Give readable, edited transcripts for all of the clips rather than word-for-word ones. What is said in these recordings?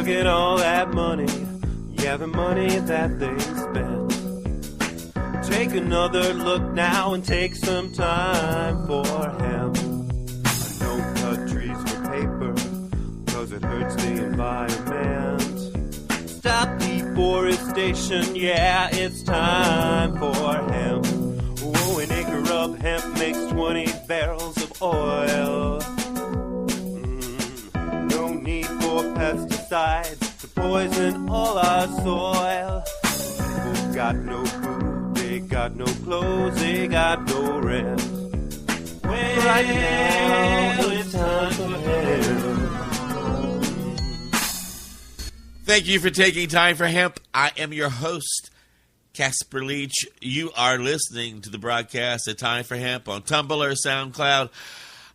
look at all that money, yeah, the money that they spent. Take another look now and take some time for hemp. Don't cut trees for paper, cause it hurts the environment. Stop deforestation, yeah, it's time for hemp. Oh, an acre of hemp makes 20 barrels of oil. No need for pesticides to poison all our soil. People got no food, they got no clothes, they got no rest. Well, right now it's time for hemp. Thank you for taking time for hemp. I am your host, Casper Leitch. You are listening to the broadcast at Time for Hemp on Tumblr, SoundCloud,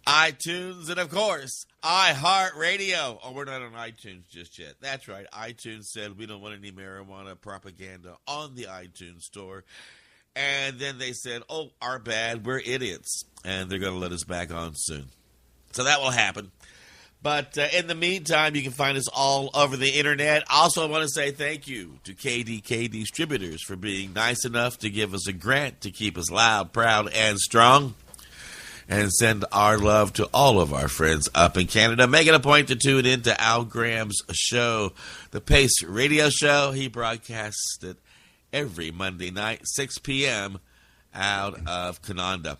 iTunes, and of course, iHeartRadio. Oh, we're not on iTunes just yet. That's right. iTunes said we don't want any marijuana propaganda on the iTunes store. And then they said, oh, our bad, we're idiots. And they're going to let us back on soon. So that will happen. But in the meantime, you can find us all over the internet. Also, I want to say thank you to KDK Distributors for being nice enough to give us a grant to keep us loud, proud, and strong. And send our love to all of our friends up in Canada. Make it a point to tune in to Al Graham's show, The Pace Radio Show. He broadcasts it every Monday night, 6 p.m. out of Canada.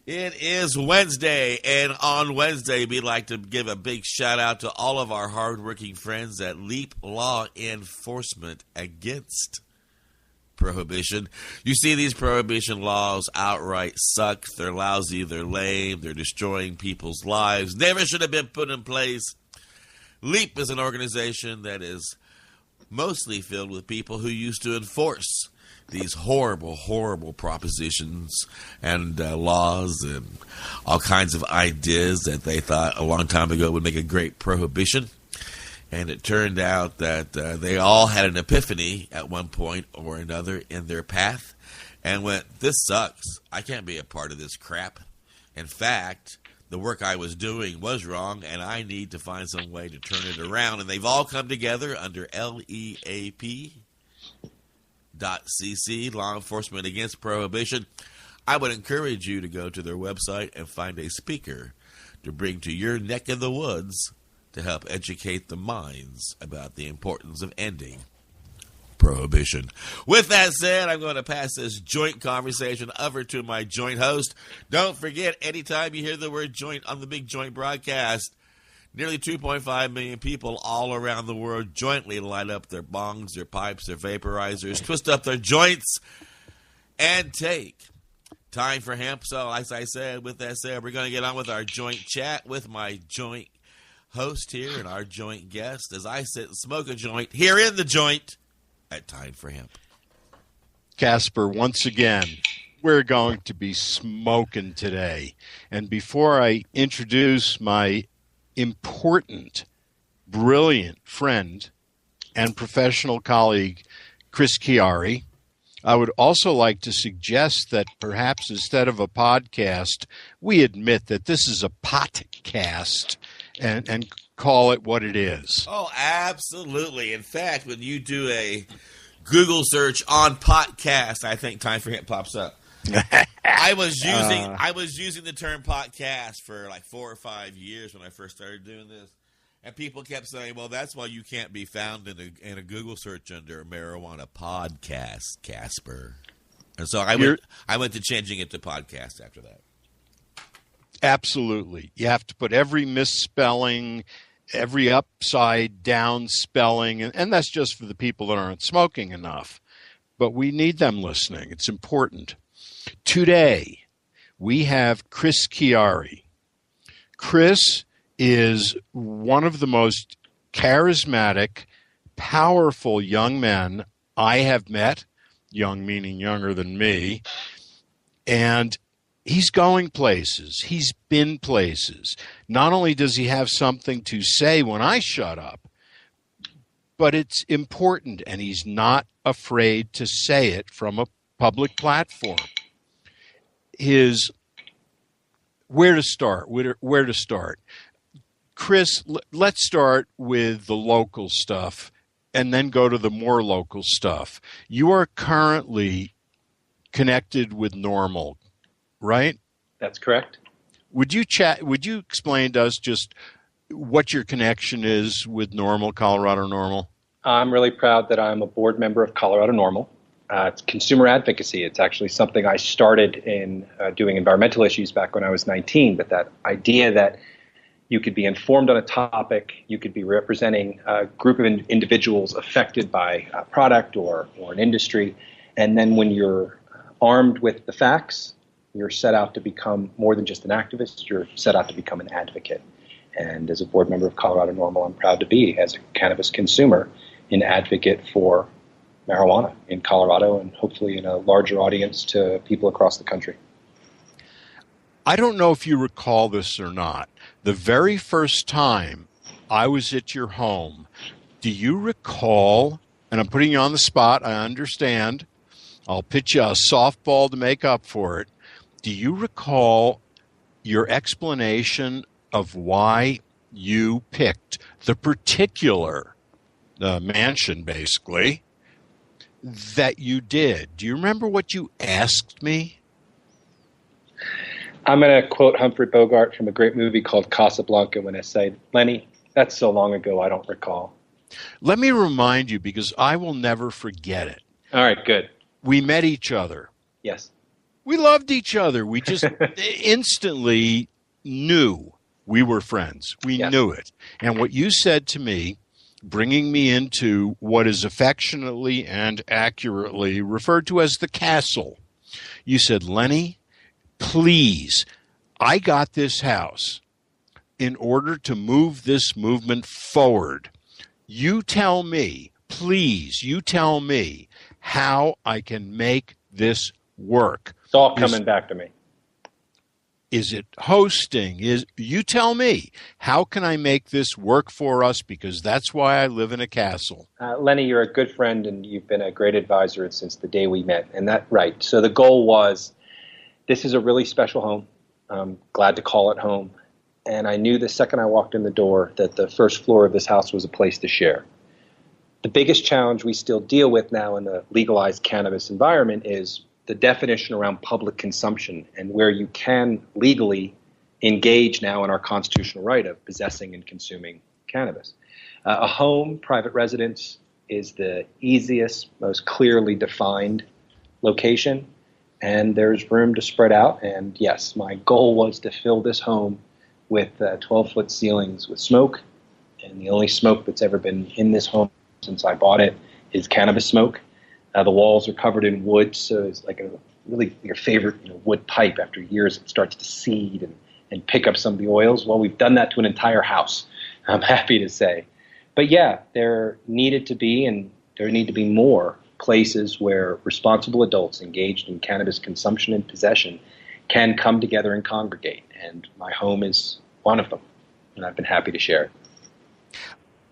It is Wednesday, and on Wednesday, we'd like to give a big shout-out to all of our hardworking friends at Leap Law Enforcement Against Prohibition. You see, these prohibition laws outright suck. They're lousy, they're lame, they're destroying people's lives. Never should have been put in place. Leap is an organization that is mostly filled with people who used to enforce these horrible, horrible propositions and laws and all kinds of ideas that they thought a long time ago would make a great prohibition. And it turned out that they all had an epiphany at one point or another in their path and went, this sucks. I can't be a part of this crap. In fact, the work I was doing was wrong, and I need to find some way to turn it around. And they've all come together under LEAP.CC, Law Enforcement Against Prohibition. I would encourage you to go to their website and find a speaker to bring to your neck of the woods to help educate the minds about the importance of ending prohibition. With that said, I'm going to pass this joint conversation over to my joint host. Don't forget, anytime you hear the word joint on the Big Joint broadcast, nearly 2.5 million people all around the world jointly light up their bongs, their pipes, their vaporizers, twist up their joints, and take time for hemp. So, as I said, with that said, we're going to get on with our joint chat with my joint host here and our joint guest as I sit and smoke a joint here in the joint at Time for Hemp. Casper, once again, we're going to be smoking today. And before I introduce my important, brilliant friend and professional colleague, Chris Chiari, I would also like to suggest that perhaps instead of a podcast, we admit that this is a potcast and call it what it is. Oh, absolutely. In fact, when you do a Google search on podcast, I think Time for Hemp pops up. I was using the term podcast for like 4 or 5 years when I first started doing this. And people kept saying, well, that's why you can't be found in a Google search under marijuana podcast, Casper. And so I went to changing it to podcast after that. Absolutely. You have to put every misspelling, every upside down spelling, and that's just for the people that aren't smoking enough. But we need them listening. It's important. Today, we have Chris Chiari. Chris is one of the most charismatic, powerful young men I have met, young meaning younger than me, and he's going places. He's been places. Not only does he have something to say when I shut up, but it's important, and he's not afraid to say it from a public platform. Where to start? Chris, let's start with the local stuff and then go to the more local stuff. You are currently connected with Normal, right? That's correct. Would you explain to us just what your connection is with Normal, Colorado Normal? I'm really proud that I'm a board member of Colorado Normal. It's consumer advocacy. It's actually something I started in doing environmental issues back when I was 19, but that idea that you could be informed on a topic, you could be representing a group of individuals affected by a product or an industry, and then when you're armed with the facts, you're set out to become more than just an activist, you're set out to become an advocate. And as a board member of Colorado Normal, I'm proud to be, as a cannabis consumer, an advocate for marijuana in Colorado and hopefully in a larger audience to people across the country. I don't know if you recall this or not. The very first time I was at your home, do you recall, and I'm putting you on the spot, I understand, I'll pitch you a softball to make up for it. Do you recall your explanation of why you picked the particular mansion, basically, that you did? Do you remember what you asked me? I'm going to quote Humphrey Bogart from a great movie called Casablanca when I say, Lenny, that's so long ago I don't recall. Let me remind you, because I will never forget it. All right, good. We met each other. Yes. We loved each other. We just instantly knew we were friends. We knew it. And what you said to me, bringing me into what is affectionately and accurately referred to as the castle, you said, Lenny, please, I got this house in order to move this movement forward. You tell me, please, you tell me how I can make this work. It's all coming back to me. Is it hosting? You tell me, how can I make this work for us? Because that's why I live in a castle. Lenny, you're a good friend and you've been a great advisor since the day we met. And that, right. So the goal was, this is a really special home. I'm glad to call it home. And I knew the second I walked in the door that the first floor of this house was a place to share. The biggest challenge we still deal with now in the legalized cannabis environment is the definition around public consumption and where you can legally engage now in our constitutional right of possessing and consuming cannabis. A home, private residence, is the easiest, most clearly defined location, and there's room to spread out. And yes, my goal was to fill this home with 12-foot ceilings with smoke, and the only smoke that's ever been in this home since I bought it is cannabis smoke. The walls are covered in wood, so it's like really your favorite wood pipe. After years, it starts to seed and pick up some of the oils. Well, we've done that to an entire house, I'm happy to say. But yeah, there need to be more places where responsible adults engaged in cannabis consumption and possession can come together and congregate. And my home is one of them, and I've been happy to share it.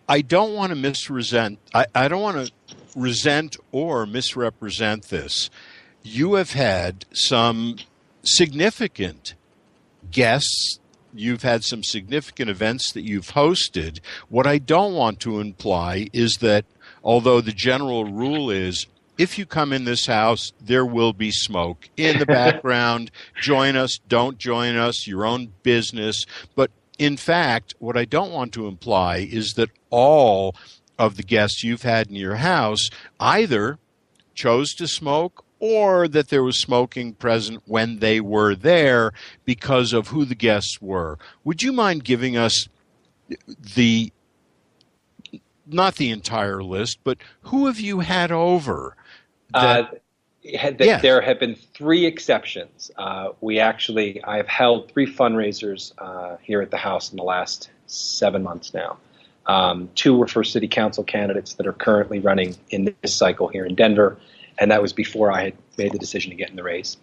I don't want to I don't want to resent or misrepresent this. You have had some significant guests. You've had some significant events that you've hosted. What I don't want to imply is that although the general rule is if you come in this house, there will be smoke in the background. Join us, don't join us, your own business. But in fact, what I don't want to imply is that all of the guests you've had in your house either chose to smoke or that there was smoking present when they were there because of who the guests were. Would you mind giving us not the entire list, but who have you had over? There have been 3 exceptions. I've held 3 fundraisers here at the house in the last 7 months now. 2 were for city council candidates that are currently running in this cycle here in Denver, and that was before I had made the decision to get in the race.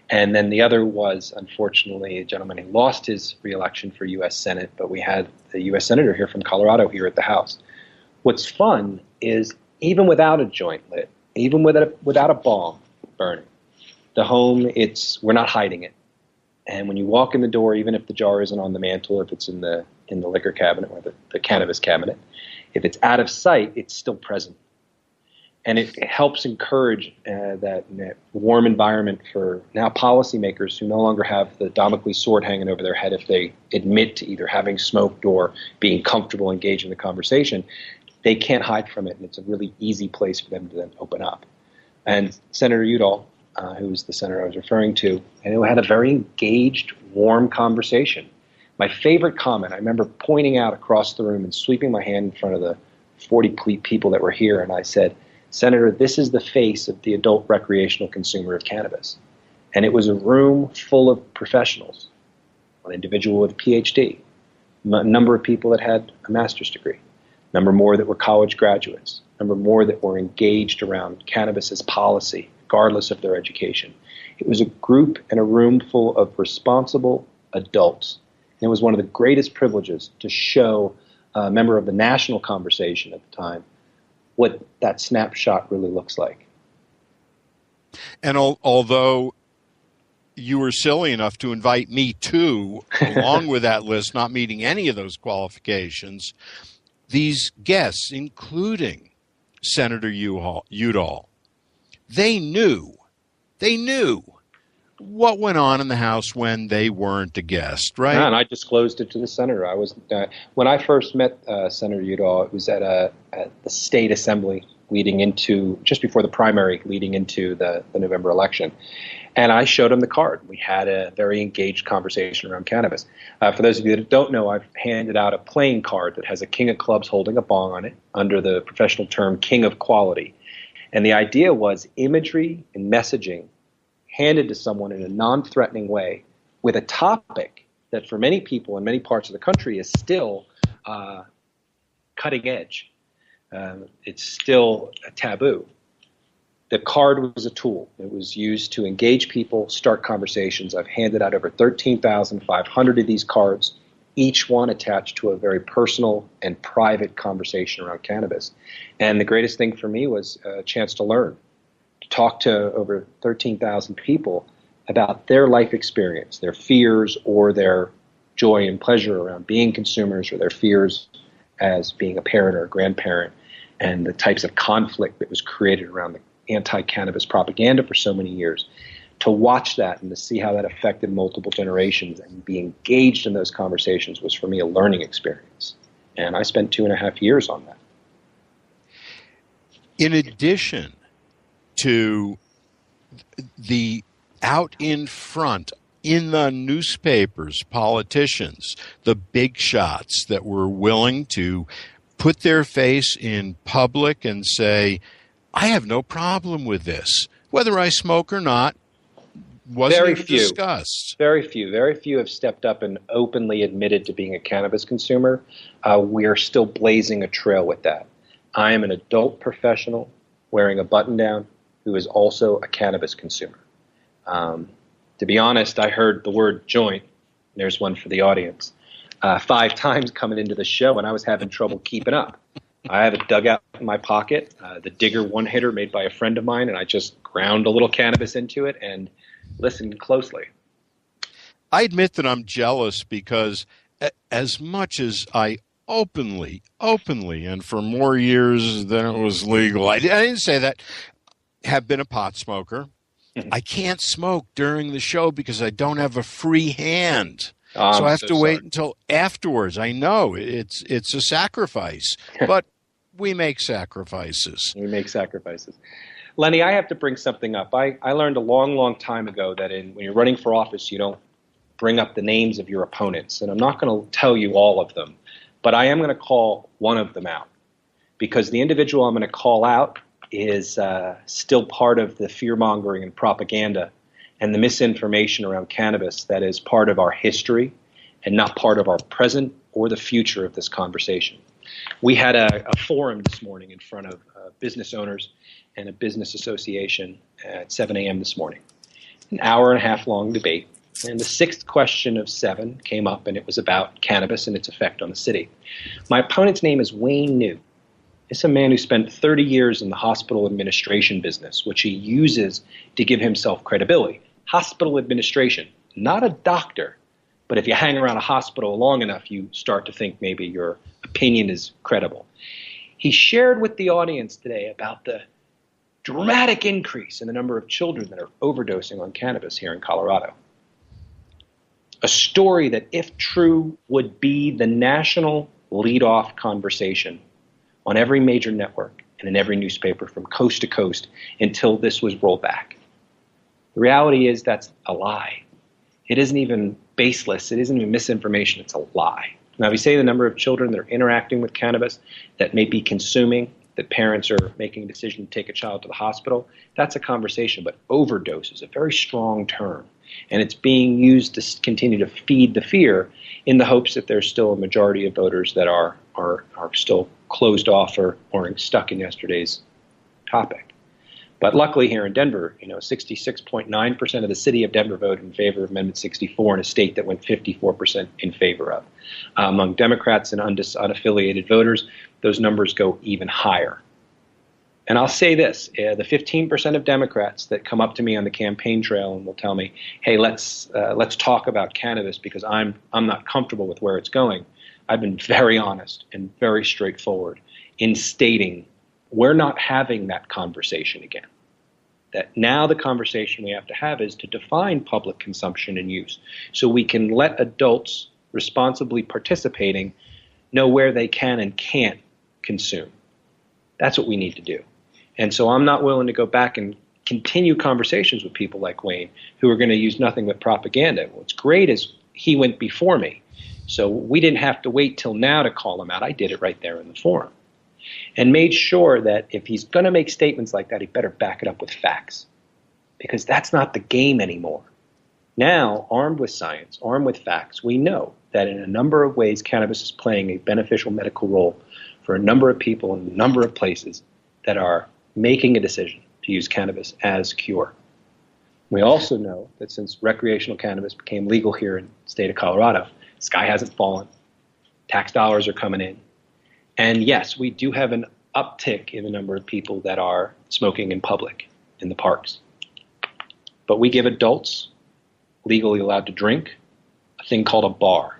And then the other was, unfortunately, a gentleman who lost his reelection for U.S. Senate, but we had the U.S. Senator here from Colorado here at the house. What's fun is even without a joint lit, even without a bomb burning, the home, we're not hiding it. And when you walk in the door, even if the jar isn't on the mantle, if it's in the liquor cabinet or the cannabis cabinet, if it's out of sight, it's still present. And it helps encourage that warm environment for now policymakers who no longer have the Damocles sword hanging over their head if they admit to either having smoked or being comfortable engaging in the conversation. They can't hide from it, and it's a really easy place for them to then open up. And Senator Udall, who was the senator I was referring to, and who had a very engaged, warm conversation. My favorite comment, I remember pointing out across the room and sweeping my hand in front of the 40 people that were here, and I said, Senator, this is the face of the adult recreational consumer of cannabis. And it was a room full of professionals, an individual with a PhD, a number of people that had a master's degree, a number more that were college graduates, a number more that were engaged around cannabis as policy, regardless of their education. It was a group and a room full of responsible adults. And it was one of the greatest privileges to show a member of the national conversation at the time what that snapshot really looks like. And although you were silly enough to invite me too, along with that list, not meeting any of those qualifications, these guests, including Senator Udall, they knew what went on in the House when they weren't a guest, right? Yeah, and I disclosed it to the senator. I was when I first met Senator Udall, it was at the state assembly leading into, just before the primary leading into the November election. And I showed him the card. We had a very engaged conversation around cannabis. For those of you that don't know, I've handed out a playing card that has a king of clubs holding a bong on it under the professional term king of quality. And the idea was imagery and messaging handed to someone in a non-threatening way with a topic that for many people in many parts of the country is still cutting edge. It's still a taboo. The card was a tool. It was used to engage people, start conversations. I've handed out over 13,500 of these cards, each one attached to a very personal and private conversation around cannabis. And the greatest thing for me was a chance to learn, to talk to over 13,000 people about their life experience, their fears or their joy and pleasure around being consumers, or their fears as being a parent or a grandparent, and the types of conflict that was created around the anti-cannabis propaganda for so many years. To watch that and to see how that affected multiple generations and be engaged in those conversations was for me a learning experience. And I spent 2.5 years on that. In addition to the out in front, in the newspapers, politicians, the big shots that were willing to put their face in public and say, I have no problem with this, whether I smoke or not, wasn't even discussed. Very few have stepped up and openly admitted to being a cannabis consumer. We are still blazing a trail with that. I am an adult professional wearing a button-down who is also a cannabis consumer. To be honest, I heard the word joint, there's one for the audience, 5 times coming into the show, and I was having trouble keeping up. I have it dug out in my pocket, the Digger one-hitter made by a friend of mine, and I just ground a little cannabis into it and listened closely. I admit that I'm jealous because as much as I openly, and for more years than it was legal, I didn't say that, have been a pot smoker. Mm-hmm. I can't smoke during the show because I don't have a free hand. So I have to wait until afterwards. I know it's a sacrifice, but we make sacrifices. Lenny, I have to bring something up. I learned a long, long time ago that when you're running for office, you don't bring up the names of your opponents. And I'm not going to tell you all of them, but I am going to call one of them out, because the individual I'm going to call out is still part of the fear-mongering and propaganda and the misinformation around cannabis that is part of our history and not part of our present or the future of this conversation. We had a forum this morning in front of business owners and a business association at 7 a.m. this morning. An hour-and-a-half long debate. And the 6th question of 7 came up, and it was about cannabis and its effect on the city. My opponent's name is Wayne New. It's a man who spent 30 years in the hospital administration business, which he uses to give himself credibility. Hospital administration. not a doctor, but if you hang around a hospital long enough, you start to think maybe your opinion is credible. He shared with the audience today about the dramatic increase in the number of children that are overdosing on cannabis here in Colorado. A story that, if true, would be the national lead-off conversation on every major network and in every newspaper from coast to coast until this was rolled back. The reality is that's a lie. It isn't even baseless. It isn't even misinformation. It's a lie. Now, if you say the number of children that are interacting with cannabis, that may be consuming, that parents are making a decision to take a child to the hospital, that's a conversation. But overdose is a very strong term. And it's being used to continue to feed the fear in the hopes that there's still a majority of voters that are still closed off or stuck in yesterday's topic. But luckily here in Denver, 66.9% of the city of Denver voted in favor of Amendment 64 in a state that went 54% in favor of. Among Democrats and unaffiliated voters, those numbers go even higher. And I'll say this, the 15% of Democrats that come up to me on the campaign trail and will tell me, hey, let's talk about cannabis because I'm not comfortable with where it's going. I've been very honest and very straightforward in stating we're not having that conversation again. That now the conversation we have to have is to define public consumption and use so we can let adults responsibly participating know where they can and can't consume. That's what we need to do. And so I'm not willing to go back and continue conversations with people like Wayne who are going to use nothing but propaganda. What's great is he went before me. So we didn't have to wait till now to call him out. I did it right there in the forum. And made sure that if he's going to make statements like that, he better back it up with facts. Because that's not the game anymore. Now, armed with science, armed with facts, we know that in a number of ways cannabis is playing a beneficial medical role for a number of people in a number of places that are making a decision to use cannabis as cure. We also know that since recreational cannabis became legal here in the state of Colorado, the sky hasn't fallen, tax dollars are coming in, and yes, we do have an uptick in the number of people that are smoking in public, in the parks. But we give adults, legally allowed to drink, a thing called a bar.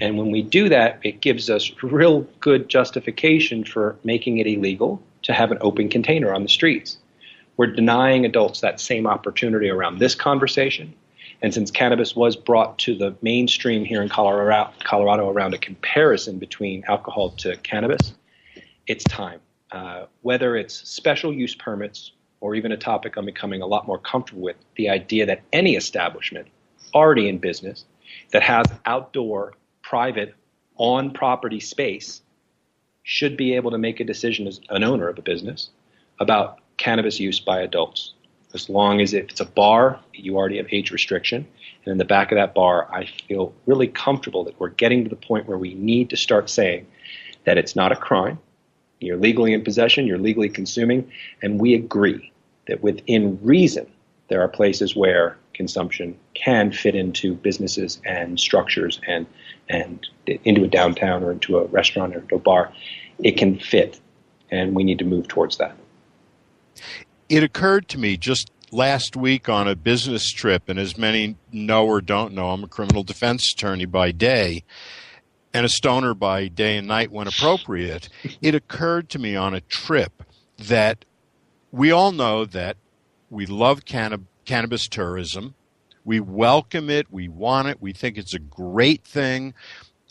And when we do that, it gives us real good justification for making it illegal to have an open container on the streets. We're denying adults that same opportunity around this conversation. And since cannabis was brought to the mainstream here in Colorado around a comparison between alcohol to cannabis, it's time. Whether it's special use permits or even a topic I'm becoming a lot more comfortable with, the idea that any establishment already in business that has outdoor, private, on-property space should be able to make a decision as an owner of a business about cannabis use by adults. As long as if it's a bar, you already have age restriction. And in the back of that bar, I feel really comfortable that we're getting to the point where we need to start saying that it's not a crime. You're legally in possession, you're legally consuming, and we agree that within reason, there are places where consumption can fit into businesses and structures and into a downtown or into a restaurant or into a bar. It can fit, and we need to move towards that. It occurred to me just last week on a business trip, and as many know or don't know, I'm a criminal defense attorney by day and a stoner by day and night when appropriate. It occurred to me on a trip that we all know that we love cannabis tourism. We welcome it. We want it. We think it's a great thing.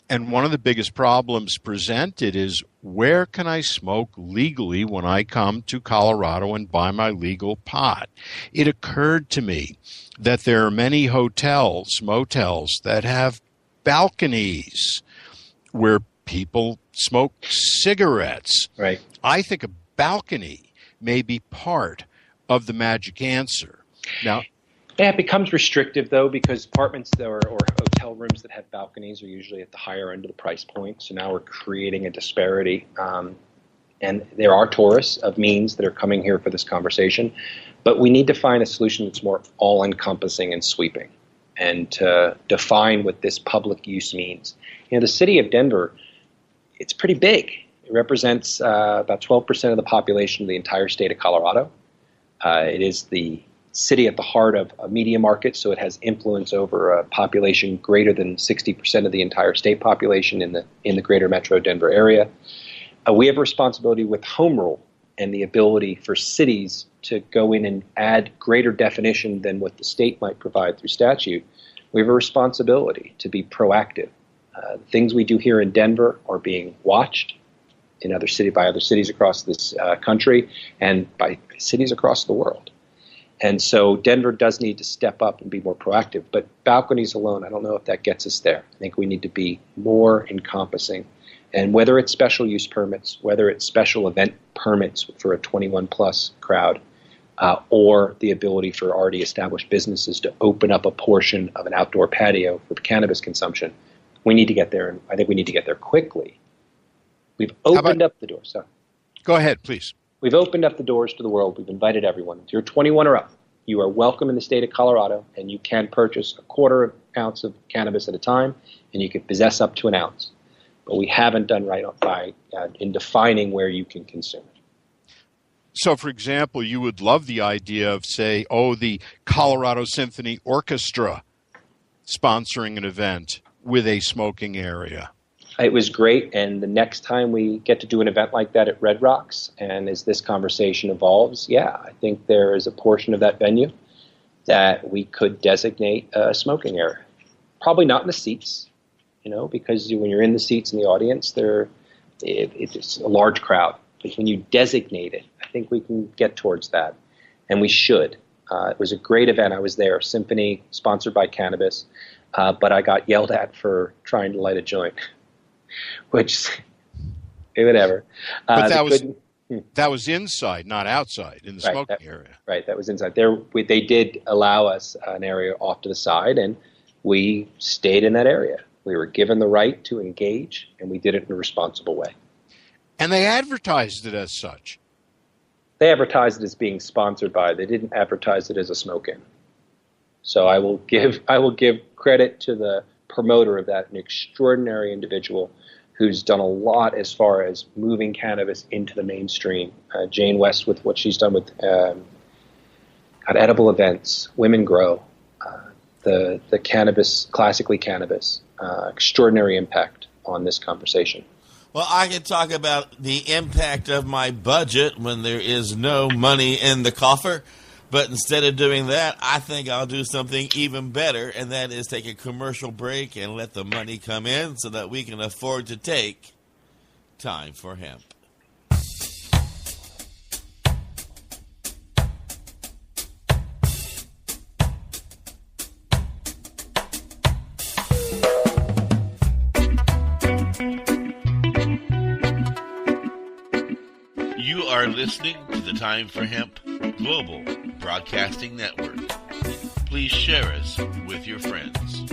And one of the biggest problems presented is, where can I smoke legally when I come to Colorado and buy my legal pot? It occurred to me that there are many hotels, motels, that have balconies where people smoke cigarettes. Right. I think a balcony may be part of the magic answer. Now, yeah, it becomes restrictive, though, because apartments or hotel rooms that have balconies are usually at the higher end of the price point. So now we're creating a disparity. And there are tourists of means that are coming here for this conversation. But we need to find a solution that's more all-encompassing and sweeping, and to define what this public use means. The city of Denver, it's pretty big. It represents about 12% of the population of the entire state of Colorado. It is the city at the heart of a media market, so it has influence over a population greater than 60% of the entire state population in the greater metro Denver area. We have a responsibility with home rule and the ability for cities to go in and add greater definition than what the state might provide through statute. We have a responsibility to be proactive. Things we do here in Denver are being watched by other cities across this country and by cities across the world. And so Denver does need to step up and be more proactive. But balconies alone, I don't know if that gets us there. I think we need to be more encompassing. And whether it's special use permits, whether it's special event permits for a 21-plus crowd, or the ability for already established businesses to open up a portion of an outdoor patio for cannabis consumption, we need to get there, and I think we need to get there quickly. We've opened up the doors. So. Go ahead, please. We've opened up the doors to the world. We've invited everyone. If you're 21 or up, you are welcome in the state of Colorado, and you can purchase a quarter ounce of cannabis at a time, and you can possess up to an ounce. But we haven't done right in defining where you can consume it. So, for example, you would love the idea of, say, the Colorado Symphony Orchestra sponsoring an event with a smoking area. It was great, and the next time we get to do an event like that at Red Rocks, and as this conversation evolves, I think there is a portion of that venue that we could designate a smoking area. Probably not in the seats, because when you're in the seats in the audience, it's a large crowd. But when you designate it, I think we can get towards that, and we should. It was a great event. I was there, Symphony, sponsored by cannabis, but I got yelled at for trying to light a joint. Which, whatever. But that was inside, not outside, in the smoking area. Right, that was inside. They did allow us an area off to the side, and we stayed in that area. We were given the right to engage, and we did it in a responsible way. And they advertised it as such. They advertised it as being sponsored by. They didn't advertise it as a smoke-in. So I will give credit to the promoter of that, an extraordinary individual who's done a lot as far as moving cannabis into the mainstream. Jane West, with what she's done with edible events, Women Grow, the cannabis, classically cannabis, extraordinary impact on this conversation. Well, I can talk about the impact of my budget when there is no money in the coffer. But instead of doing that, I think I'll do something even better, and that is take a commercial break and let the money come in so that we can afford to take Time for Hemp. You are listening to the Time for Hemp Global Broadcasting Network. Please share us with your friends.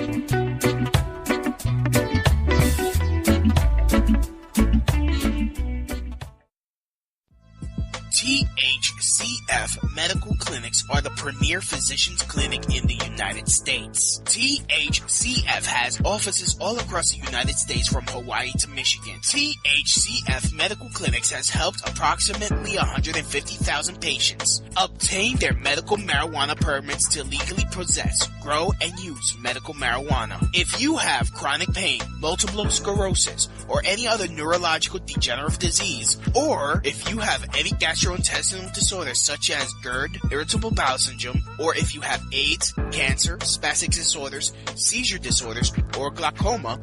THCF Medical Clinics are the premier physicians clinic in the United States. THCF has offices all across the United States from Hawaii to Michigan. THCF Medical Clinics has helped approximately 150,000 patients obtain their medical marijuana permits to legally possess, grow, and use medical marijuana. If you have chronic pain, multiple sclerosis, or any other neurological degenerative disease, or if you have any gastrointestinal disorders such as GERD, irritable bowel syndrome, or if you have AIDS, cancer, spastic disorders, seizure disorders, or glaucoma,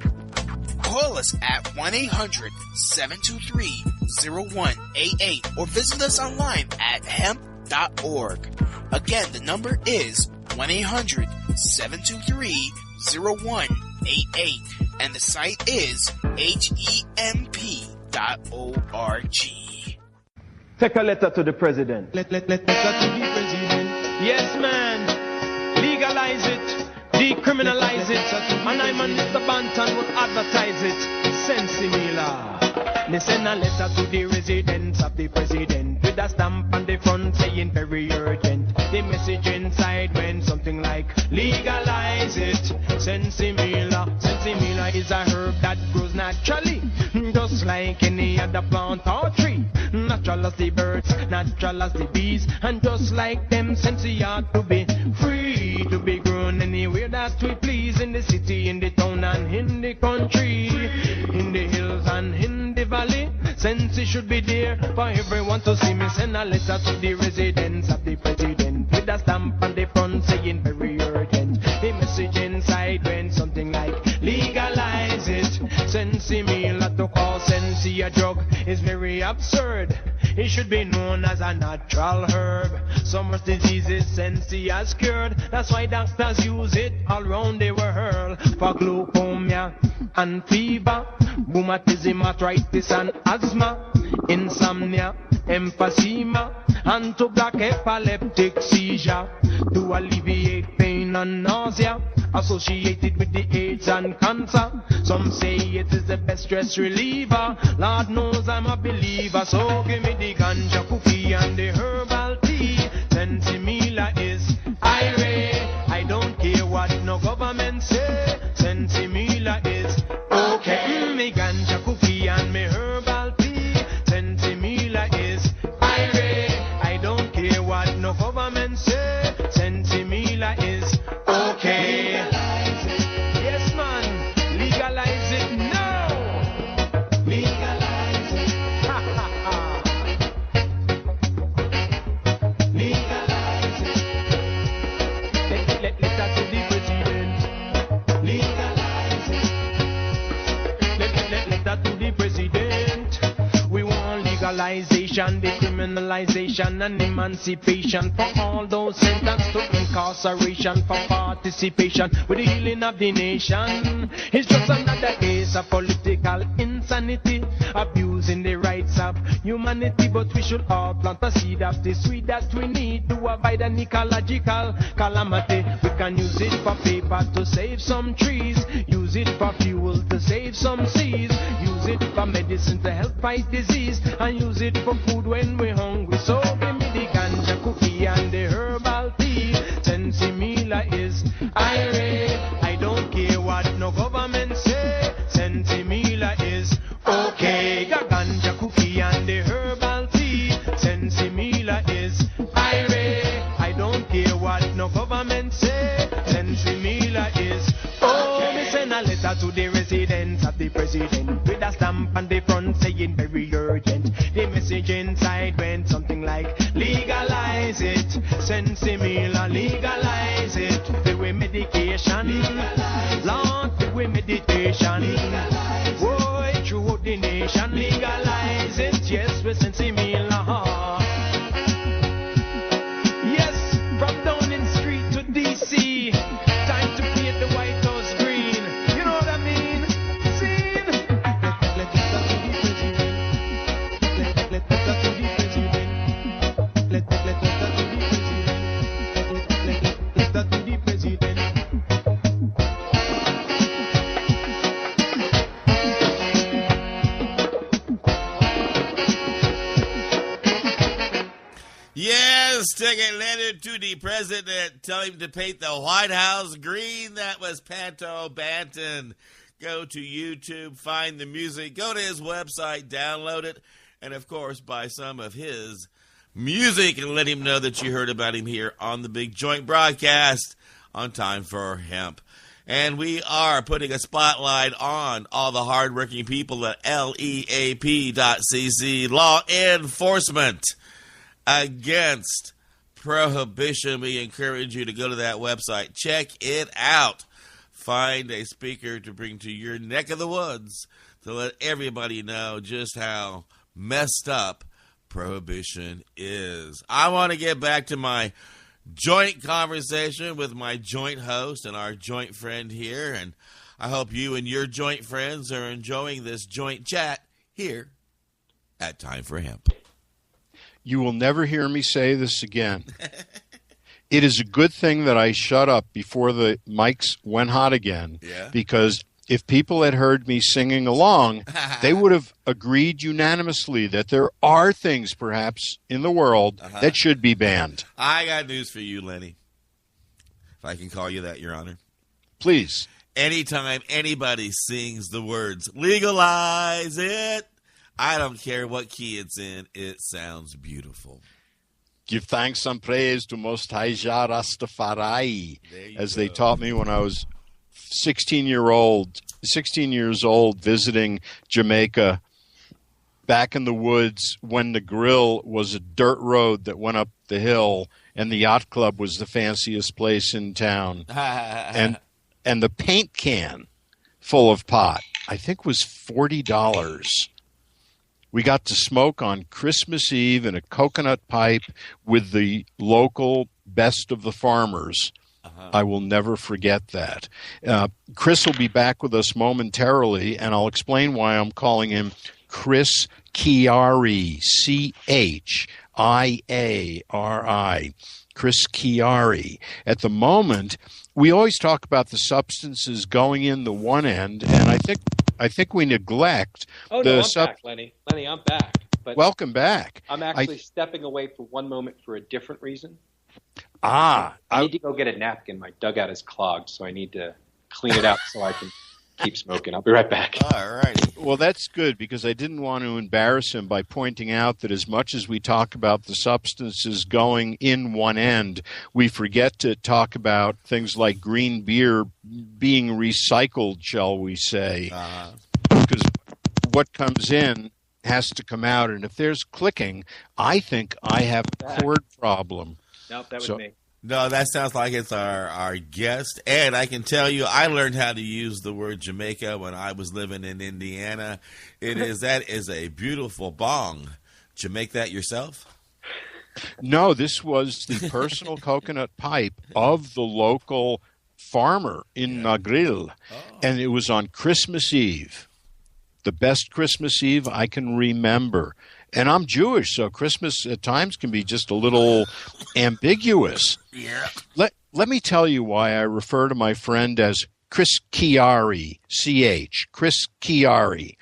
call us at 1-800-723-0188 or visit us online at hemp.org. Again, the number is 1-800-723-0188 and the site is hemp.org. Take a letter to the president. Letter to the president. Yes, man. Legalize it. Decriminalize it. And I'm on Mr. Banton will advertise it. Sensimila. They send a letter to the residents of the president with a stamp on the front saying very urgent. The message inside went something like legalize it. Sensimila. Sensimila is a herb that grows naturally, just like any other plant or tree. Not natural as the birds, natural as the bees, and just like them, sense we ought to be free to be grown anywhere that we please, in the city, in the town, and in the country, in the hills and in the valley. Sense it should be there for everyone to see. Me send a letter to the residents of the president with a stamp on the front saying very urgent. The message inside went something like legalize it. Sensi meal to call sensi a drug is very absurd. It should be known as a natural herb. So much diseases sensi has cured. That's why doctors use it all around the world for glaucoma and fever, rheumatism, arthritis and asthma, insomnia, emphysema, and to block epileptic seizure, to alleviate pain and nausea associated with the AIDS and cancer. Some say it is the best stress reliever. Lord knows I'm a believer. So give me the ganja cookie and the herbal tea. Sensimila is irate. I don't care what no government say. Sensimila is okay. Me ganja cookie and me herbal tea. Sensimila is irate. I don't care what no government say. Sensimila is okay. Yes, man. Legalize it now. Legalize it. Ha ha ha. Legalize it. Let that to the president. Legalize it. Let that to the president. We want legalization, decriminalization, and emancipation for all those sentenced to incarceration for participation with the healing of the nation. It's just another case of political insanity, abusing the rights of humanity. But we should all plant a seed of the sweet that we need to avoid an ecological calamity. We can use it for paper to save some trees, use it for fuel to save some seas, use it for medicine to help fight disease, and use it for food when we're hungry. So give me the ganja cookie and the herbal tea. Sensimila is irate. I don't care what no government say. Sensimila is okay. The ganja cookie and the herbal tea. Sensimila is irate. I don't care what no government say. Sensimila is okay. Me send a letter to the residents of the president with a stamp on the front saying very urgent. The message inside went something like legalize it. Sensimila, legalize it. The way medication, legalize Lord, the way meditation, legalize boy, throughout the nation, legalize it. Yes, we sensimila. Yes, from Downing Street to DC, time to paint the White House green. You know what I mean? Scene. Let that to the president. Let that to the president. Let that to the president. Let that to the president. Yes, take a letter to the president. Tell him to paint the White House green. That was Panto Banton. Go to YouTube, find the music, go to his website, download it, and, of course, buy some of his music and let him know that you heard about him here on the Big Joint broadcast on Time for Hemp. And we are putting a spotlight on all the hardworking people at LEAP.cc, Law Enforcement Against Prohibition. We encourage you to go to that website. Check it out. Find a speaker to bring to your neck of the woods to let everybody know just how messed up prohibition is. I want to get back to my joint conversation with my joint host and our joint friend here, and I hope you and your joint friends are enjoying this joint chat here at Time for Hemp. You will never hear me say this again. It is a good thing that I shut up before the mics went hot again, because if people had heard me singing along, they would have agreed unanimously that there are things perhaps in the world that should be banned. I got news for you, Lenny. If I can call you that, Your Honor. Please. Anytime anybody sings the words, legalize it, I don't care what key it's in. It sounds beautiful. Give thanks and praise to Most High Jah Rastafari, as they taught me when I was 16 years old, visiting Jamaica, back in the woods when the grill was a dirt road that went up the hill, and the yacht club was the fanciest place in town, and the paint can full of pot, I think, was $40. We got to smoke on Christmas Eve in a coconut pipe with the local Best of the Farmers. I will never forget that. Chris will be back with us momentarily, and I'll explain why I'm calling him Chris Chiari, Chiari. Chris Chiari. At the moment, we always talk about the substances going in the one end, and I think we neglect I'm back, Lenny. Lenny, I'm back. But welcome back. I'm actually stepping away for one moment for a different reason. I need to go get a napkin. My dugout is clogged, so I need to clean it out so I can keep smoking. I'll be right back. All righty. Well, that's good, because I didn't want to embarrass him by pointing out that as much as we talk about the substances going in one end, we forget to talk about things like green beer being recycled, shall we say, because what comes in has to come out. And if there's clicking, I think I have a cord problem. Nope, that was me. No, that sounds like it's our guest. And I can tell you, I learned how to use the word Jamaica when I was living in Indiana. That is a beautiful bong. Did you make that yourself? No, this was the personal coconut pipe of the local farmer in Nagril. And it was on Christmas Eve. The best Christmas Eve I can remember. And I'm Jewish, so Christmas at times can be just a little ambiguous. Yeah. Let me tell you why I refer to my friend as Chris Chiari, C-H, Chris Chiari.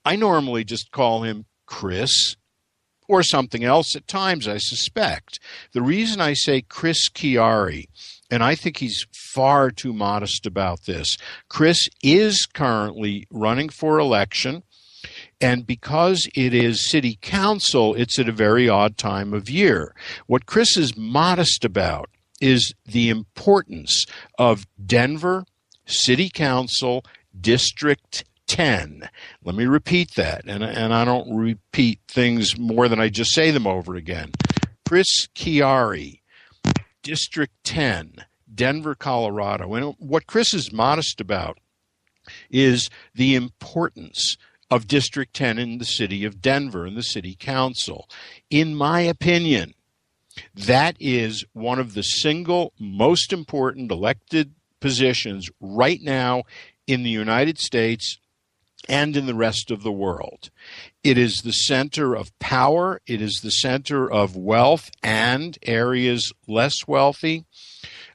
I normally just call him Chris or something else at times, I suspect. The reason I say Chris Chiari, and I think he's far too modest about this, Chris is currently running for election. And because it is city council, it's at a very odd time of year. What Chris is modest about is the importance of Denver City Council District 10. Let me repeat that, and I don't repeat things more than I just say them over again. Chris Chiari, District 10, Denver, Colorado. And what Chris is modest about is the importance of District 10 in the city of Denver and the city council. In my opinion, that is one of the single most important elected positions right now in the United States and in the rest of the world. It is the center of power. It is the center of wealth and areas less wealthy.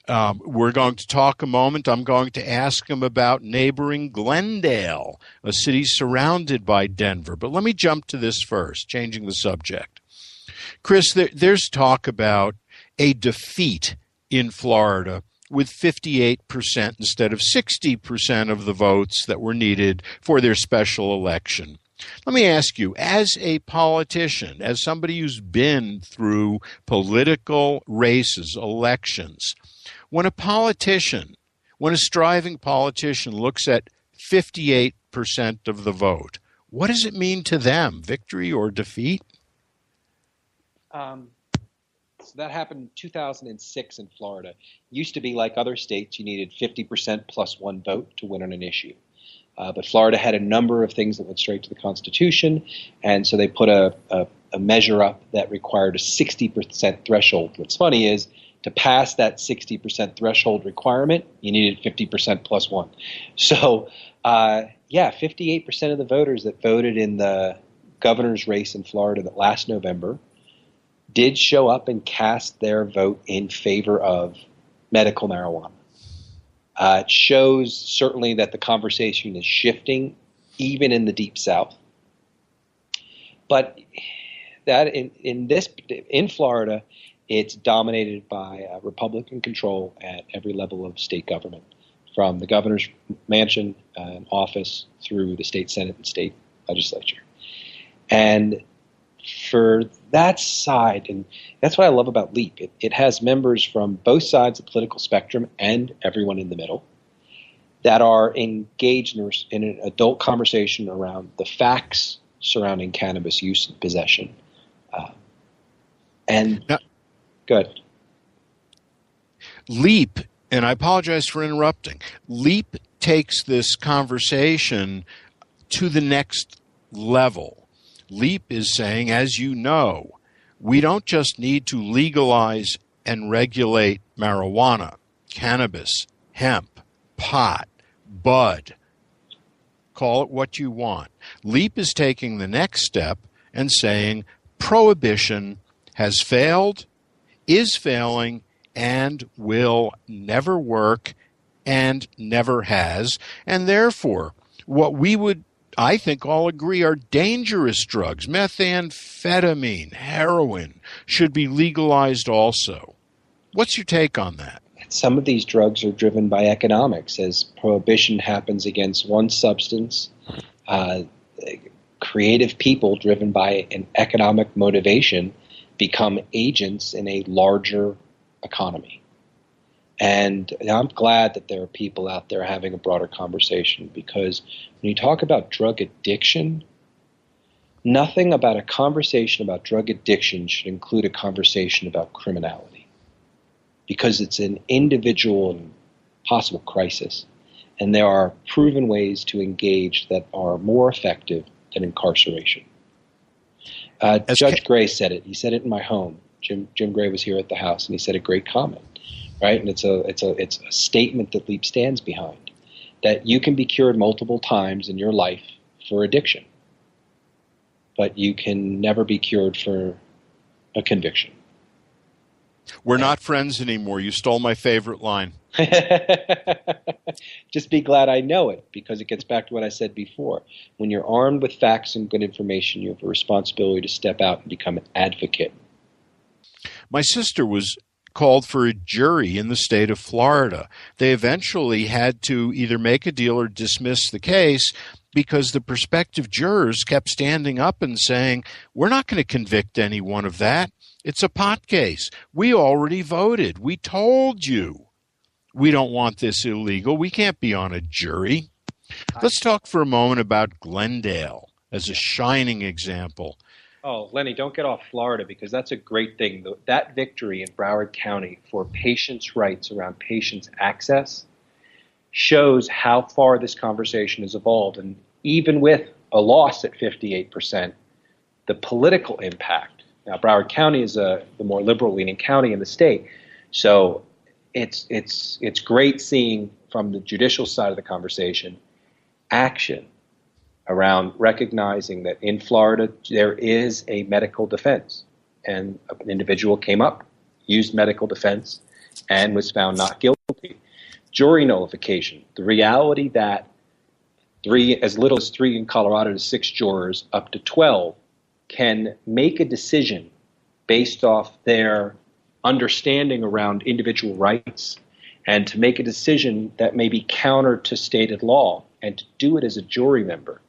We're going to talk a moment. I'm going to ask him about neighboring Glendale, a city surrounded by Denver. But let me jump to this first, changing the subject. Chris, there's talk about a defeat in Florida with 58% instead of 60% of the votes that were needed for their special election. Let me ask you, as a politician, as somebody who's been through political races, elections, when a striving politician looks at 58% of the vote, what does it mean to them, victory or defeat? So that happened in 2006 in Florida. Used to be like other states, you needed 50% plus one vote to win on an issue. But Florida had a number of things that went straight to the Constitution, and so they put a measure up that required a 60% threshold. What's funny is, to pass that 60% threshold requirement, you needed 50% plus one. So, 58% of the voters that voted in the governor's race in Florida that last November did show up and cast their vote in favor of medical marijuana. It shows certainly that the conversation is shifting, even in the Deep South. But that in Florida, it's dominated by Republican control at every level of state government, from the governor's mansion and office through the state senate and state legislature. And for that side, and that's what I love about LEAP, it has members from both sides of the political spectrum and everyone in the middle that are engaged in an adult conversation around the facts surrounding cannabis use and possession. Good. LEAP, and I apologize for interrupting, LEAP takes this conversation to the next level. LEAP is saying, as you know, we don't just need to legalize and regulate marijuana, cannabis, hemp, pot, bud. Call it what you want. LEAP is taking the next step and saying prohibition has failed, is failing, and will never work and never has. And therefore, what we would, I think, all agree are dangerous drugs, methamphetamine, heroin, should be legalized also. What's your take on that? Some of these drugs are driven by economics. As prohibition happens against one substance, creative people driven by an economic motivation become agents in a larger economy. And I'm glad that there are people out there having a broader conversation, because when you talk about drug addiction, nothing about a conversation about drug addiction should include a conversation about criminality, because it's an individual and possible crisis. And there are proven ways to engage that are more effective than incarceration. Judge Gray said it. He said it in my home. Jim Gray was here at the house, and he said a great comment, right? And it's a statement that LEAP stands behind, that you can be cured multiple times in your life for addiction, but you can never be cured for a conviction. We're not friends anymore. You stole my favorite line. Just be glad I know it, because it gets back to what I said before. When you're armed with facts and good information, you have a responsibility to step out and become an advocate. My sister was called for a jury in the state of Florida. They eventually had to either make a deal or dismiss the case, because the prospective jurors kept standing up and saying, we're not going to convict anyone of that. It's a pot case. We already voted. We told you we don't want this illegal. We can't be on a jury. Let's talk for a moment about Glendale as a shining example. Oh, Lenny, don't get off Florida, because that's a great thing. That victory in Broward County for patients' rights around patients' access shows how far this conversation has evolved. And even with a loss at 58%, the political impact. Now, Broward County is the more liberal-leaning county in the state, so it's great seeing from the judicial side of the conversation action around recognizing that in Florida there is a medical defense, and an individual came up, used medical defense, and was found not guilty. Jury nullification, the reality that as little as 3 in Colorado to 6 jurors up to 12 can make a decision based off their understanding around individual rights, and to make a decision that may be counter to stated law, and to do it as a jury member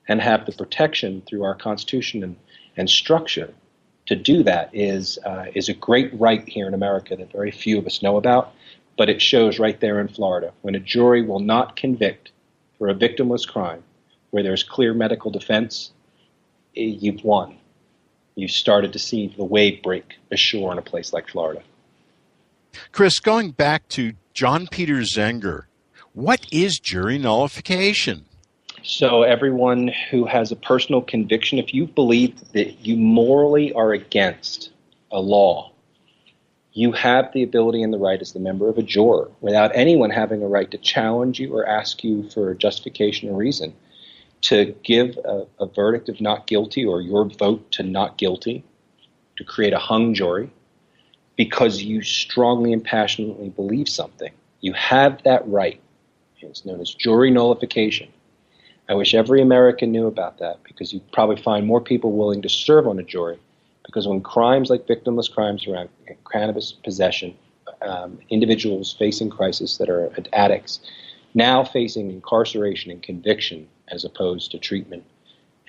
and have the protection through our Constitution and structure to do that is a great right here in America that very few of us know about, but it shows right there in Florida. When a jury will not convict for a victimless crime where there's clear medical defense, you've won. You started to see the wave break ashore in a place like Florida. Chris, going back to John Peter Zenger, what is jury nullification? So everyone who has a personal conviction, if you believe that you morally are against a law, you have the ability and the right as the member of a juror, without anyone having a right to challenge you or ask you for justification or reason, to give a verdict of not guilty, or your vote to not guilty, to create a hung jury, because you strongly and passionately believe something. You have that right. It's known as jury nullification. I wish every American knew about that, because you'd probably find more people willing to serve on a jury, because when crimes like victimless crimes around cannabis possession, individuals facing crisis that are addicts, now facing incarceration and conviction as opposed to treatment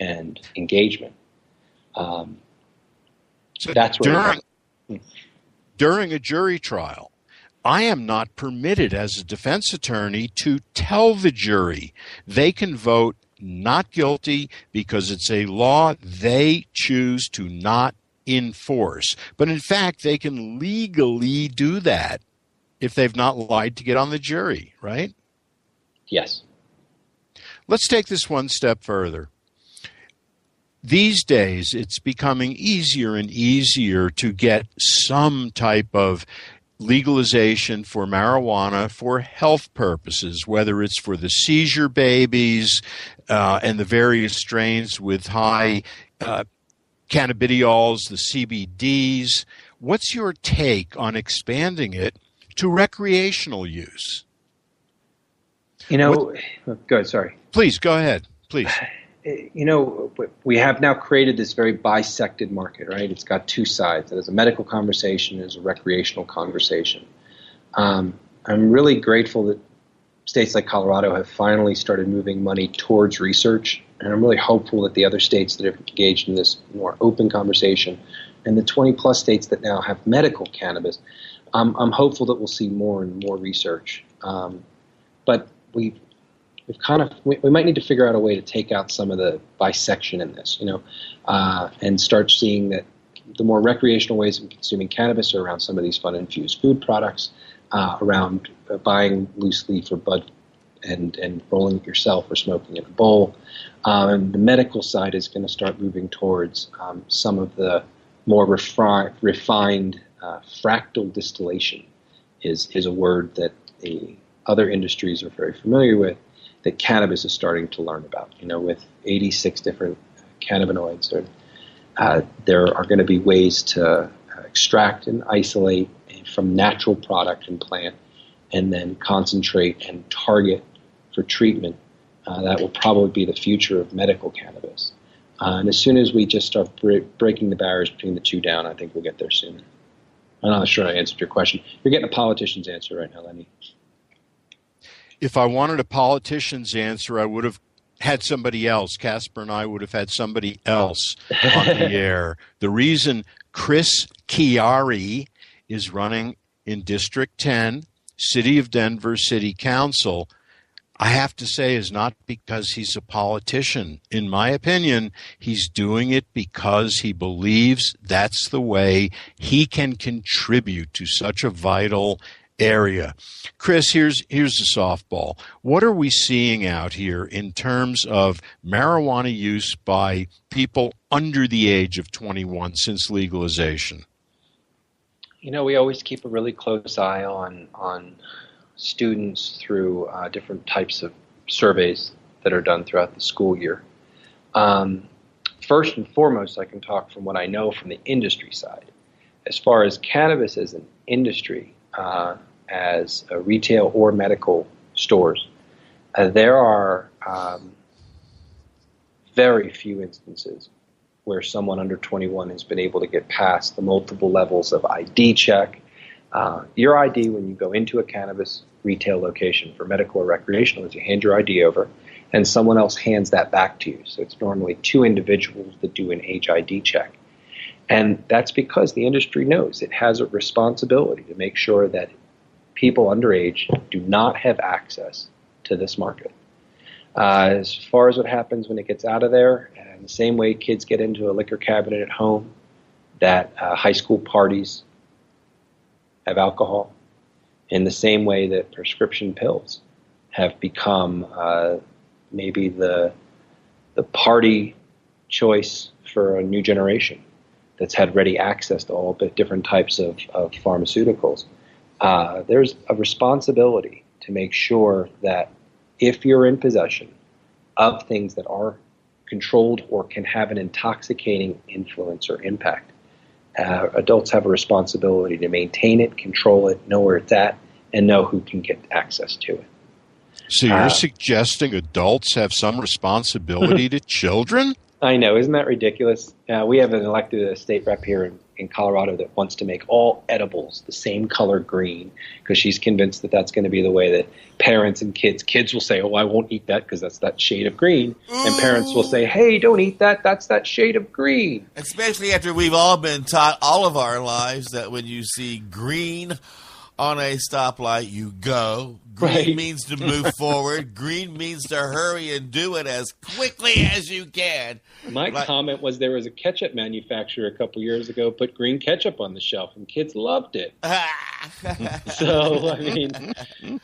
and engagement, So that's where during a jury trial, I am not permitted as a defense attorney to tell the jury they can vote not guilty because it's a law they choose to not enforce. But in fact, they can legally do that if they've not lied to get on the jury, right? Yes. Let's take this one step further. These days, it's becoming easier and easier to get some type of legalization for marijuana for health purposes, whether it's for the seizure babies and the various strains with high cannabidiols, the CBDs. What's your take on expanding it to recreational use? Go ahead, sorry. Please, go ahead. Please. We have now created this very bisected market, right? It's got two sides. There's a medical conversation, there's a recreational conversation. I'm really grateful that states like Colorado have finally started moving money towards research, and I'm really hopeful that the other states that have engaged in this more open conversation, and the 20-plus states that now have medical cannabis, I'm hopeful that we'll see more and more research. But we might need to figure out a way to take out some of the bisection in this, and start seeing that the more recreational ways of consuming cannabis are around some of these fun-infused food products, around buying loose leaf or bud and rolling it yourself or smoking in a bowl. And the medical side is going to start moving towards some of the more refined fractal distillation is a word that other industries are very familiar with, that cannabis is starting to learn about. With 86 different cannabinoids, there are going to be ways to extract and isolate from natural product and plant, and then concentrate and target for treatment. That will probably be the future of medical cannabis. And as soon as we just start breaking the barriers between the two down, I think we'll get there sooner. I'm not sure I answered your question. You're getting a politician's answer right now, Lenny. If I wanted a politician's answer, I would have had somebody else. Casper and I would have had somebody else on the air. The reason Chris Chiari is running in District 10, City of Denver City Council, I have to say, is not because he's a politician. In my opinion, he's doing it because he believes that's the way he can contribute to such a vital area. Chris, here's a softball. What are we seeing out here in terms of marijuana use by people under the age of 21 since legalization? We always keep a really close eye on students through different types of surveys that are done throughout the school year. First and foremost, I can talk from what I know from the industry side. As far as cannabis as an industry, as a retail or medical stores, there are very few instances where someone under 21 has been able to get past the multiple levels of ID check. Your ID when you go into a cannabis retail location for medical or recreational is you hand your ID over and someone else hands that back to you. So it's normally two individuals that do an age ID check. And that's because the industry knows it has a responsibility to make sure that people underage do not have access to this market. As far as what happens when it gets out of there, in the same way kids get into a liquor cabinet at home, that high school parties have alcohol, in the same way that prescription pills have become maybe the party choice for a new generation that's had ready access to all but different types of pharmaceuticals. There's a responsibility to make sure that if you're in possession of things that are controlled or can have an intoxicating influence or impact, adults have a responsibility to maintain it, control it, know where it's at, and know who can get access to it. So you're suggesting adults have some responsibility to children? I know. Isn't that ridiculous? We have an elected state rep here in Colorado that wants to make all edibles the same color green because she's convinced that that's going to be the way that parents and kids will say, oh, I won't eat that because that's that shade of green. And parents will say, hey, don't eat that. That's that shade of green. Especially after we've all been taught all of our lives that when you see green on a stoplight, you go. Green Right. means to move forward. Green means to hurry and do it as quickly as you can. My comment was there was a ketchup manufacturer a couple years ago put green ketchup on the shelf, and kids loved it. So, I mean,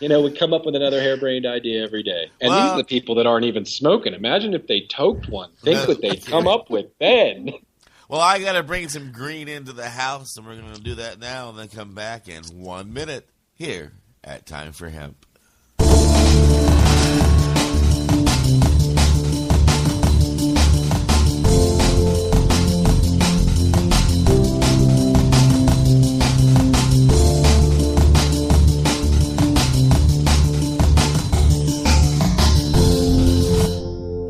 we come up with another harebrained idea every day. And these are the people that aren't even smoking. Imagine if they toked one. Think what they'd come up with then. Well, I got to bring some green into the house, and we're going to do that now and then come back in 1 minute here at Time for Hemp.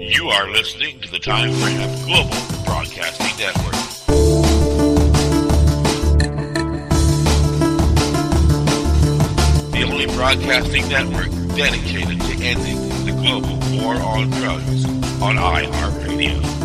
You are listening to the Time for Hemp Global Broadcasting Network. The only broadcasting network dedicated to ending the global war on drugs on iHeartRadio.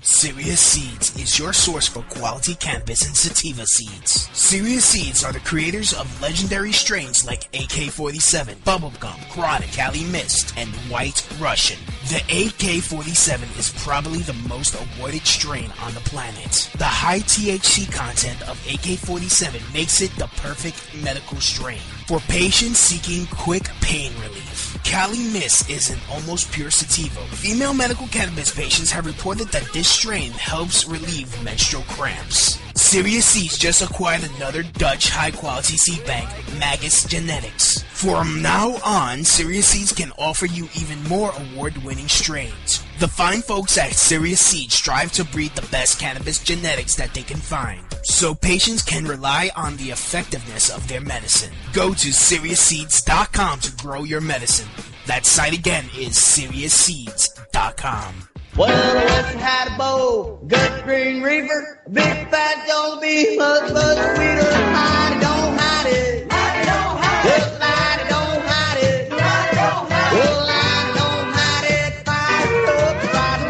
Serious Seeds is your source for quality cannabis and sativa seeds. Serious Seeds are the creators of legendary strains like AK-47, Bubblegum, Chronic, Cali Mist, and White Russian. The AK-47 is probably the most awarded strain on the planet. The high THC content of AK-47 makes it the perfect medical strain for patients seeking quick pain relief. Cali Mist is an almost pure sativa. Female medical cannabis patients have reported that this strain helps relieve menstrual cramps. Serious Seeds just acquired another Dutch high-quality seed bank, Magus Genetics. From now on, Serious Seeds can offer you even more award-winning strains. The fine folks at Serious Seeds strive to breed the best cannabis genetics that they can find, so patients can rely on the effectiveness of their medicine. Go to SeriousSeeds.com to grow your medicine. That site again is SeriousSeeds.com. Well, I once had a bowl, good green reefer, a big fat don't be much, much sweeter. Mighty don't hide it. Mighty don't hide it. Well, mighty don't hide it. Mighty don't hide it. Well, mighty don't hide it. Fire up right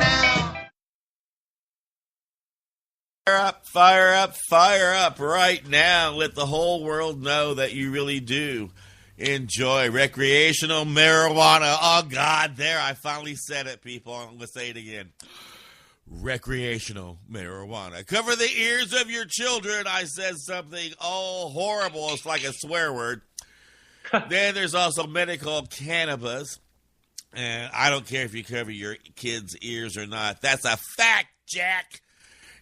now. Fire up, fire up right now. Let the whole world know that you really do enjoy recreational marijuana. Oh, God, there, I finally said it, people. I'm going to say it again. Recreational marijuana. Cover the ears of your children. I said something, horrible. It's like a swear word. Then there's also medical cannabis. And I don't care if you cover your kids' ears or not. That's a fact, Jack.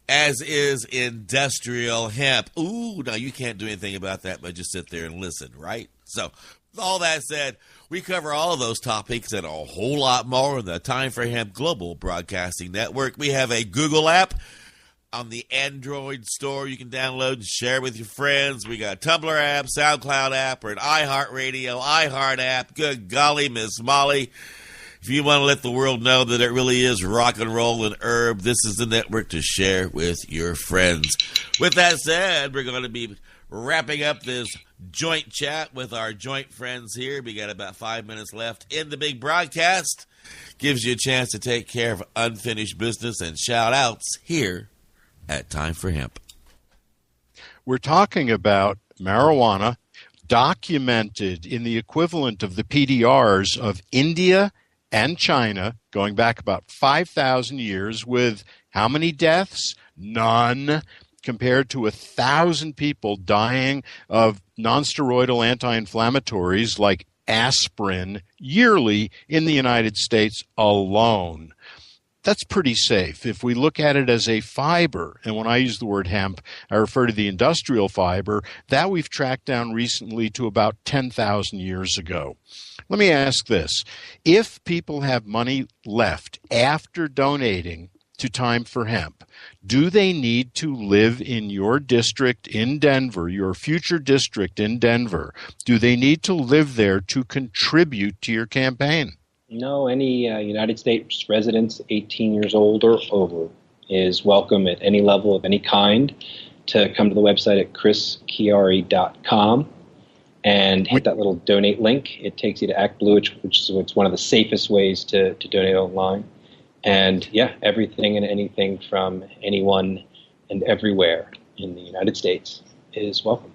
As is industrial hemp. Ooh, now you can't do anything about that, but just sit there and listen, right? So, with all that said, we cover all of those topics and a whole lot more in the Time for Hemp Global Broadcasting Network. We have a Google app on the Android store you can download and share with your friends. We got a Tumblr app, SoundCloud app, or an iHeartRadio, iHeart app. Good golly, Miss Molly. If you want to let the world know that it really is rock and roll and herb, this is the network to share with your friends. With that said, we're going to be wrapping up this joint chat with our joint friends here. We got about 5 minutes left in the big broadcast. Gives you a chance to take care of unfinished business and shout-outs here at Time for Hemp. We're talking about marijuana documented in the equivalent of the PDRs of India and China, going back about 5,000 years, with how many deaths? None, compared to 1,000 people dying of nonsteroidal anti-inflammatories like aspirin yearly in the United States alone. that's pretty safe. If we look at it as a fiber, and when I use the word hemp, I refer to the industrial fiber, that we've tracked down recently to about 10,000 years ago. Let me ask this. If people have money left after donating to Time for Hemp, do they need to live in your district in Denver, your future district in Denver? Do they need to live there to contribute to your campaign? No, any United States residents 18 years old or over is welcome at any level of any kind to come to the website at chrischiari.com and hit that little donate link. It takes you to ActBlue, which is one of the safest ways to donate online. And yeah, everything and anything from anyone and everywhere in the United States is welcome.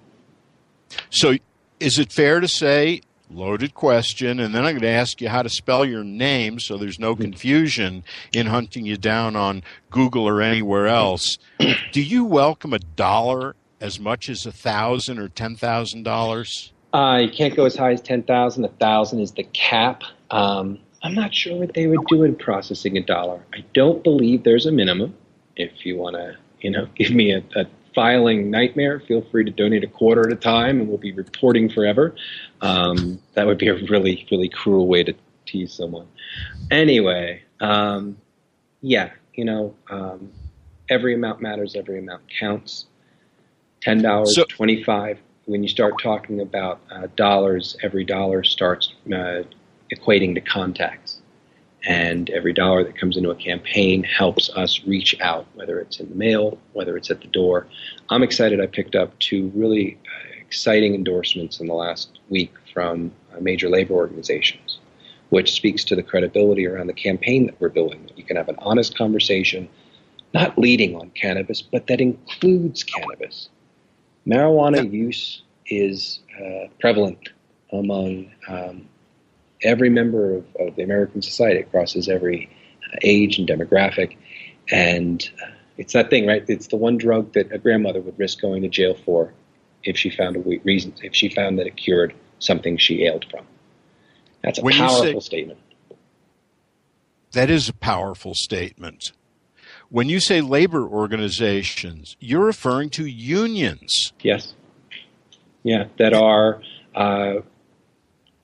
So is it fair to say, loaded question, and then I'm going to ask you how to spell your name so there's no confusion in hunting you down on Google or anywhere else. Do you welcome $1 as much as $1,000 or $10,000? You can't go as high as 10,000. 1,000 is the cap. I'm not sure what they would do in processing $1. I don't believe there's a minimum. If you want to, give me a filing nightmare, feel free to donate a quarter at a time, and we'll be reporting forever. That would be a really, really cruel way to tease someone. Anyway, every amount matters. Every amount counts. $10, So- $25. When you start talking about dollars, every dollar starts equating to contacts. And every dollar that comes into a campaign helps us reach out, whether it's in the mail, whether it's at the door. I'm excited. I picked up 2 really exciting endorsements in the last week from major labor organizations, which speaks to the credibility around the campaign that we're building. You can have an honest conversation, not leading on cannabis, but that includes cannabis. Marijuana use is prevalent among every member of the American society. It crosses every age and demographic. And it's that thing, right? It's the one drug that a grandmother would risk going to jail for if she found if she found that it cured something she ailed from. That's a powerful statement. That is a powerful statement. When you say labor organizations, you're referring to unions. Yes. Yeah, that are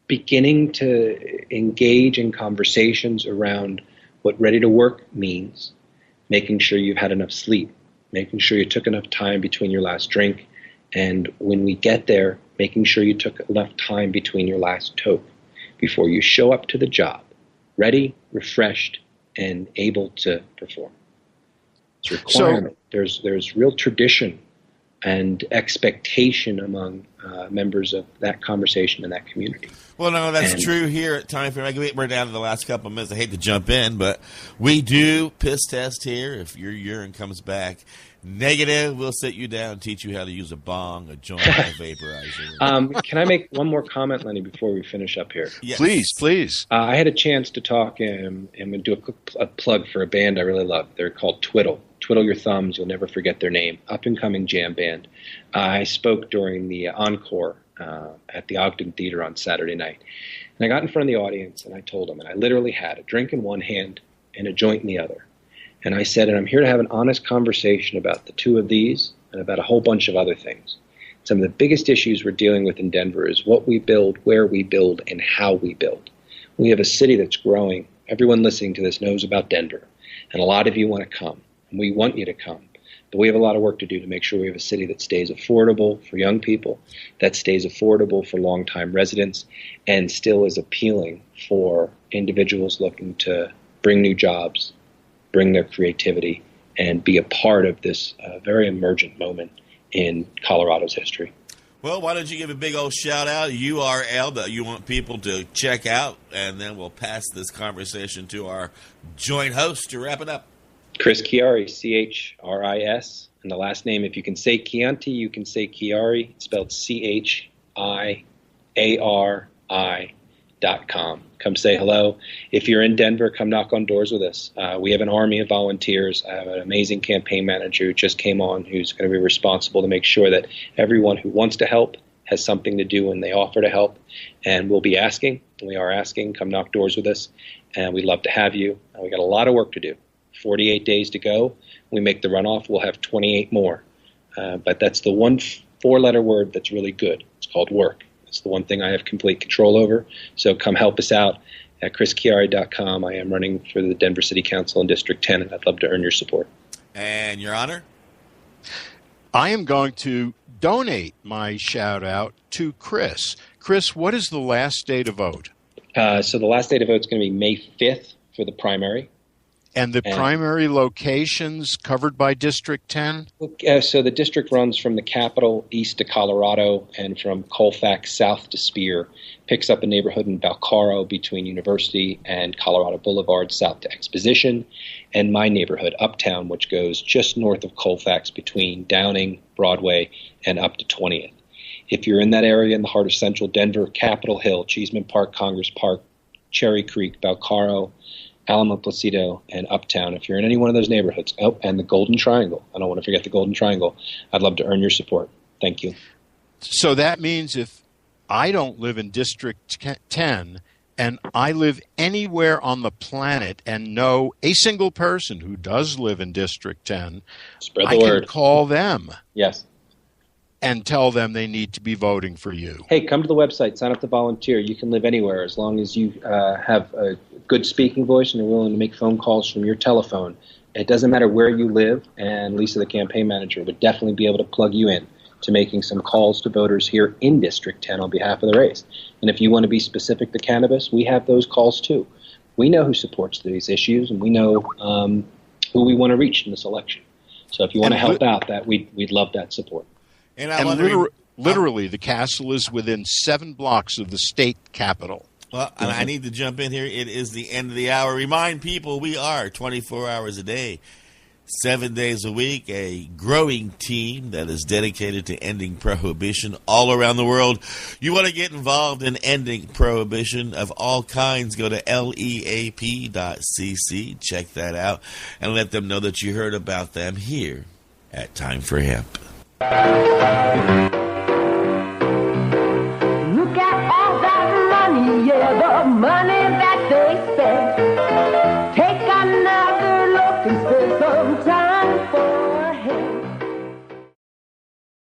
beginning to engage in conversations around what ready to work means, making sure you've had enough sleep, making sure you took enough time between your last drink, and when we get there, making sure you took enough time between your last toke before you show up to the job, ready, refreshed, and able to perform. It's a requirement. There's real tradition and expectation among members of that conversation and that community. Well, no, that's true here at Time for Hemp. We're down to the last couple of minutes. I hate to jump in, but we do piss test here. If your urine comes back negative, we'll sit you down and teach you how to use a bong, a joint, a vaporizer. Can I make one more comment, Lenny, before we finish up here? Yes. Please. I had a chance to talk and do a plug for a band I really love. They're called Twiddle. Twiddle your thumbs. You'll never forget their name. Up-and-coming jam band. I spoke during the encore at the Ogden Theater on Saturday night. And I got in front of the audience, and I told them, and I literally had a drink in one hand and a joint in the other. And I said, and I'm here to have an honest conversation about the 2 of these and about a whole bunch of other things. Some of the biggest issues we're dealing with in Denver is what we build, where we build, and how we build. We have a city that's growing. Everyone listening to this knows about Denver. And a lot of you want to come. And we want you to come. But we have a lot of work to do to make sure we have a city that stays affordable for young people, that stays affordable for longtime residents, and still is appealing for individuals looking to bring new jobs, bring their creativity, and be a part of this very emergent moment in Colorado's history. Well, why don't you give a big old shout-out, URL that you want people to check out, and then we'll pass this conversation to our joint host to wrap it up. Chris Chiari, C-H-R-I-S, and the last name, if you can say Chianti, you can say Chiari. It's spelled CHIARI.com. Come say hello. If you're in Denver, come knock on doors with us. We have an army of volunteers. I have an amazing campaign manager who just came on who's going to be responsible to make sure that everyone who wants to help has something to do when they offer to help. And we'll be asking, and we are asking, come knock doors with us. And we'd love to have you. We got a lot of work to do. 48 days to go. We make the runoff, we'll have 28 more. But that's the one four-letter word that's really good. It's called work. It's the one thing I have complete control over. So come help us out at chrischiari.com. I am running for the Denver City Council in District 10, and I'd love to earn your support. And Your Honor? I am going to donate my shout-out to Chris. Chris, what is the last day to vote? So the last day to vote is going to be May 5th for the primary. And the primary locations covered by District 10? So the district runs from the Capitol east to Colorado and from Colfax south to Spear, picks up a neighborhood in Balcaro between University and Colorado Boulevard south to Exposition, and my neighborhood, Uptown, which goes just north of Colfax between Downing, Broadway, and up to 20th. If you're in that area in the heart of central Denver, Capitol Hill, Cheeseman Park, Congress Park, Cherry Creek, Balcaro, Alamo Placido, and Uptown. If you're in any one of those neighborhoods, and the Golden Triangle, I don't want to forget the Golden Triangle, I'd love to earn your support. Thank you. So that means if I don't live in District 10 and I live anywhere on the planet and know a single person who does live in District 10, Spread the I word. can call them. Yes. And tell them they need to be voting for you. Hey, come to the website, sign up to volunteer. You can live anywhere as long as you have a good speaking voice and are willing to make phone calls from your telephone. It doesn't matter where you live, and Lisa, the campaign manager, would definitely be able to plug you in to making some calls to voters here in District 10 on behalf of the race. And if you want to be specific to cannabis, we have those calls too. We know who supports these issues, and we know who we want to reach in this election. So if you want to help out, we'd love that support. And literally, the castle is within 7 blocks of the state capitol. Well, and I need to jump in here. It is the end of the hour. Remind people we are 24 hours a day, 7 days a week, a growing team that is dedicated to ending prohibition all around the world. You want to get involved in ending prohibition of all kinds, go to leap.cc, check that out, and let them know that you heard about them here at Time for Hemp.